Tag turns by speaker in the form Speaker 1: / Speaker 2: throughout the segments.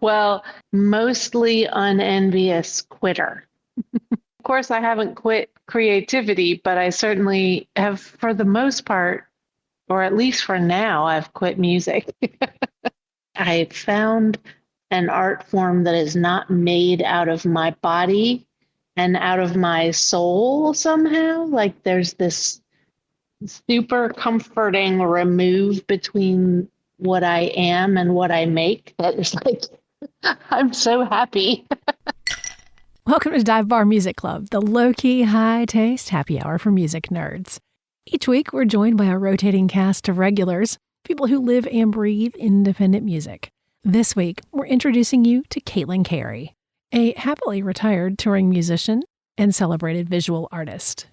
Speaker 1: Well, mostly unenvious quitter. Of course, I haven't quit creativity, but I certainly have, for the most part, or at least for now, I've quit music. I found an art form that is not made out of my body and out of my soul somehow. Like there's this super comforting remove between what I am and what I make that is like, I'm so happy.
Speaker 2: Welcome to Dive Bar Music Club, the low-key, high-taste happy hour for music nerds. Each week, we're joined by a rotating cast of regulars, people who live and breathe independent music. This week, we're introducing you to Cary, a happily retired touring musician and celebrated visual artist.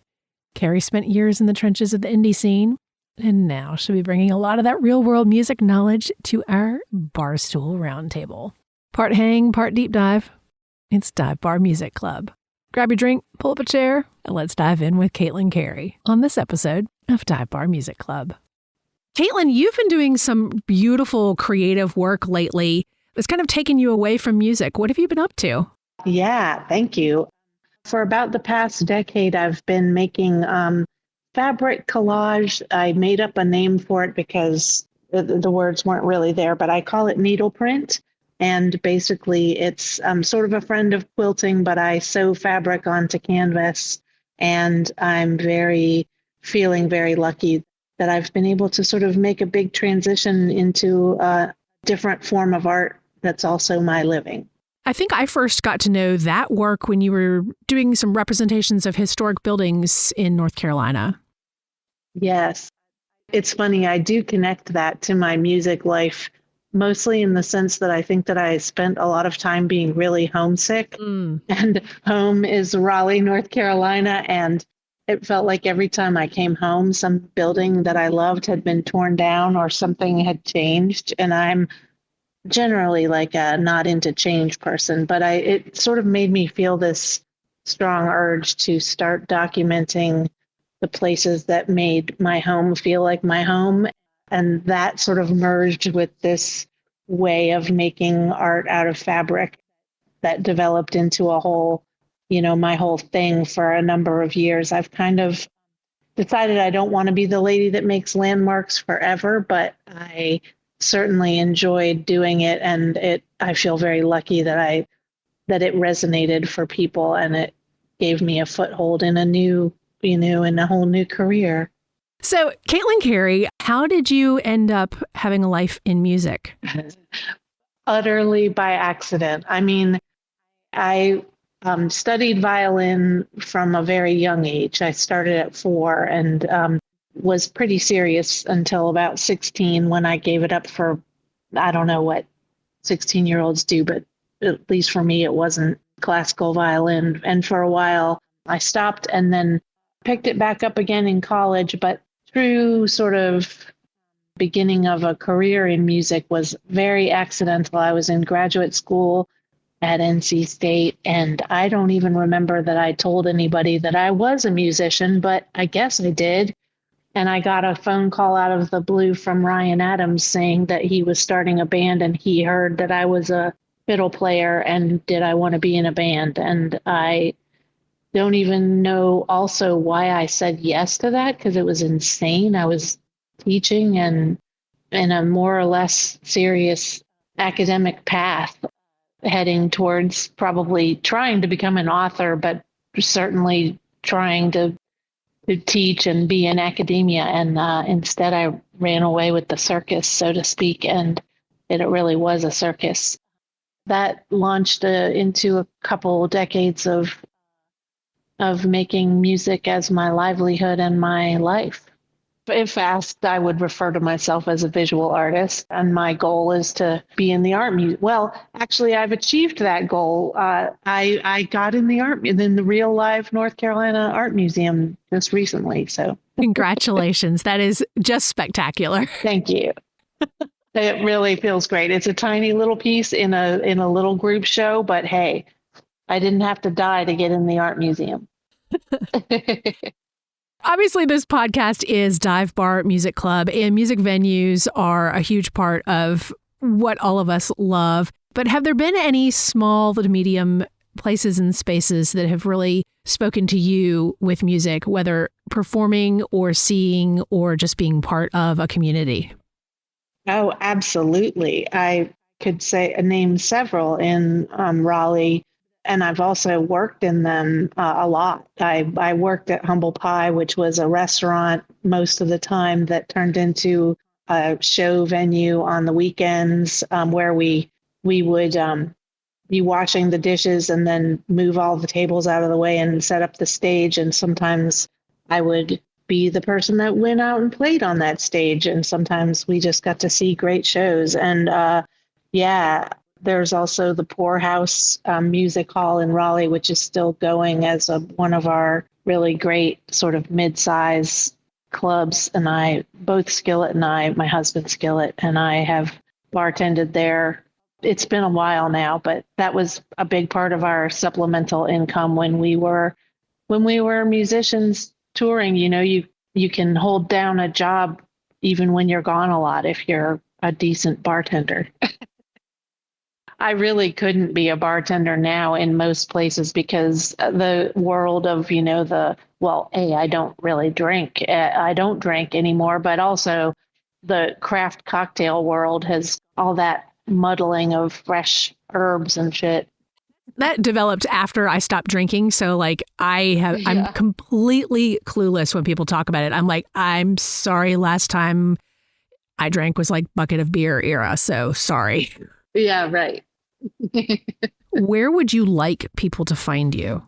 Speaker 2: Cary spent years in the trenches of the indie scene, and now she'll be bringing a lot of that real-world music knowledge to our Barstool Roundtable. Part hang, part deep dive. It's Dive Bar Music Club. Grab your drink, pull up a chair, and let's dive in with Cary on this episode of Dive Bar Music Club. Caitlin, you've been doing some beautiful creative work lately. It's kind of taken you away from music. What have you been up to?
Speaker 1: Yeah, thank you. For about the past decade, I've been making fabric collage. I made up a name for it because the words weren't really there, but I call it needleprint. And basically, it's sort of a friend of quilting, but I sew fabric onto canvas. And I'm feeling very lucky that I've been able to sort of make a big transition into a different form of art that's also my living.
Speaker 2: I think I first got to know that work when you were doing some representations of historic buildings in North Carolina.
Speaker 1: Yes. It's funny, I do connect that to my music life, mostly in the sense that I think that I spent a lot of time being really homesick. And home is Raleigh, North Carolina. And it felt like every time I came home, some building that I loved had been torn down or something had changed. And I'm generally like a not into change person, but it sort of made me feel this strong urge to start documenting the places that made my home feel like my home. And that sort of merged with this way of making art out of fabric that developed into a whole, my whole thing for a number of years. I've kind of decided I don't want to be the lady that makes landmarks forever, but I certainly enjoyed doing it. And I feel very lucky that it resonated for people and it gave me a foothold in in a whole new career.
Speaker 2: So, Cary, how did you end up having a life in music?
Speaker 1: Utterly by accident. I mean, I studied violin from a very young age. I started at 4 and was pretty serious until about 16 when I gave it up for, I don't know what 16-year-olds do, but at least for me, it wasn't classical violin. And for a while, I stopped and then picked it back up again in college, but true sort of beginning of a career in music was very accidental. I was in graduate school at NC State, and I don't even remember that I told anybody that I was a musician, but I guess I did. And I got a phone call out of the blue from Ryan Adams saying that he was starting a band and he heard that I was a fiddle player and did I want to be in a band. And I don't even know also why I said yes to that because it was insane. I was teaching and in a more or less serious academic path, heading towards probably trying to become an author, but certainly trying to teach and be in academia. And instead, I ran away with the circus, so to speak, and it really was a circus. That launched into a couple decades of making music as my livelihood and my life. If asked, I would refer to myself as a visual artist, and my goal is to be in the art museum. Well, actually, I've achieved that goal. I got in the real live North Carolina Art Museum just recently. So,
Speaker 2: Congratulations! That is just spectacular.
Speaker 1: Thank you. It really feels great. It's a tiny little piece in a little group show, but hey, I didn't have to die to get in the art museum.
Speaker 2: Obviously, this podcast is Dive Bar Music Club, and music venues are a huge part of what all of us love. But have there been any small to medium places and spaces that have really spoken to you with music, whether performing or seeing or just being part of a community?
Speaker 1: Oh, absolutely. I could say name several in Raleigh, and I've also worked in them a lot. I worked at Humble Pie, which was a restaurant most of the time that turned into a show venue on the weekends, where we would be washing the dishes and then move all the tables out of the way and set up the stage. And sometimes I would be the person that went out and played on that stage. And sometimes we just got to see great shows. And yeah, there's also the Poorhouse Music Hall in Raleigh, which is still going as one of our really great sort of mid-size clubs. And both Skillet and my husband Skillet and I have bartended there. It's been a while now, but that was a big part of our supplemental income when we were musicians touring. You know, you can hold down a job even when you're gone a lot if you're a decent bartender. I really couldn't be a bartender now in most places because the world of, I don't really drink. I don't drink anymore, but also the craft cocktail world has all that muddling of fresh herbs and shit.
Speaker 2: That developed after I stopped drinking. So I'm completely clueless when people talk about it. I'm like, I'm sorry. Last time I drank was like bucket of beer era. So sorry.
Speaker 1: Yeah, right.
Speaker 2: Where would you like people to find you?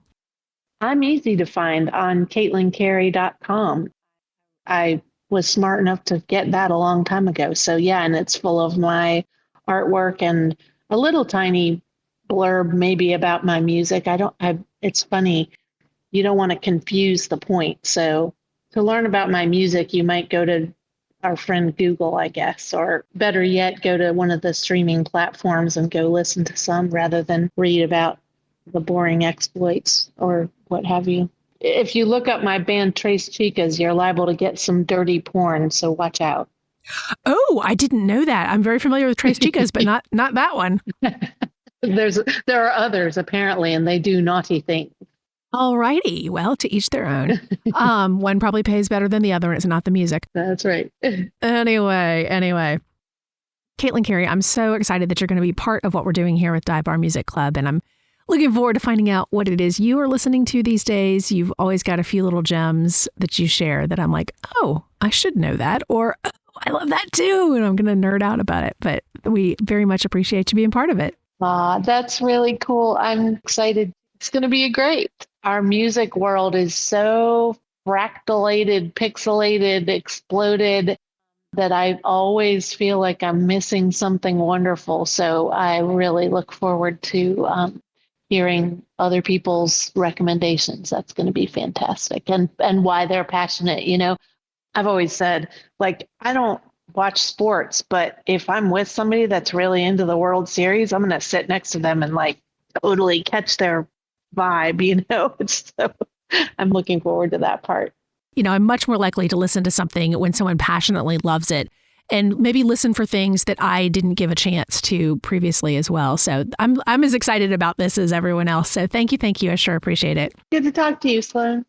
Speaker 1: I'm easy to find on CaitlinCary.com. I was smart enough to get that a long time ago. So yeah, and it's full of my artwork and a little tiny blurb maybe about my music. It's funny. You don't want to confuse the point. So to learn about my music, you might go to our friend Google, I guess, or better yet, go to one of the streaming platforms and go listen to some rather than read about the boring exploits or what have you. If you look up my band Tres Chicas, you're liable to get some dirty porn, so watch out.
Speaker 2: Oh, I didn't know that. I'm very familiar with Tres Chicas, but not that one.
Speaker 1: There are others apparently, and they do naughty things.
Speaker 2: All righty. Well, to each their own. One probably pays better than the other, and it's not the music.
Speaker 1: That's right.
Speaker 2: Anyway. Caitlin Cary, I'm so excited that you're going to be part of what we're doing here with Dive Bar Music Club, and I'm looking forward to finding out what it is you are listening to these days. You've always got a few little gems that you share that I'm like, oh, I should know that, or oh, I love that too, and I'm going to nerd out about it. But we very much appreciate you being part of it.
Speaker 1: That's really cool. I'm excited. It's going to be great. Our music world is so fractalated, pixelated, exploded that I always feel like I'm missing something wonderful. So I really look forward to hearing other people's recommendations. That's going to be fantastic. And why they're passionate. You know, I've always said, like, I don't watch sports, but if I'm with somebody that's really into the World Series, I'm going to sit next to them and like totally catch their vibe, you know. So I'm looking forward to that part.
Speaker 2: You know, I'm much more likely to listen to something when someone passionately loves it and maybe listen for things that I didn't give a chance to previously as well. So I'm as excited about this as everyone else. So thank you. I sure appreciate it.
Speaker 1: Good to talk to you, Sloane.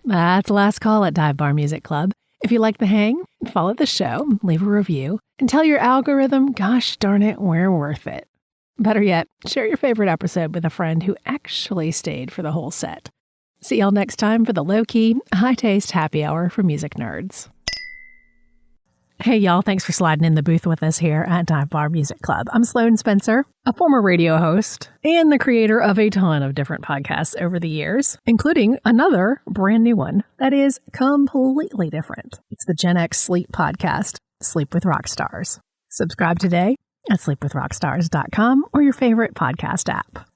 Speaker 2: That's the last call at Dive Bar Music Club. If you like the hang, follow the show, leave a review, and tell your algorithm, gosh darn it, we're worth it. Better yet, share your favorite episode with a friend who actually stayed for the whole set. See y'all next time for the low-key, high-taste happy hour for music nerds. Hey y'all, thanks for sliding in the booth with us here at Dive Bar Music Club. I'm Sloane Spencer, a former radio host and the creator of a ton of different podcasts over the years, including another brand new one that is completely different. It's the Gen X Sleep podcast, Sleep with Rockstars. Subscribe today at sleepwithrockstars.com or your favorite podcast app.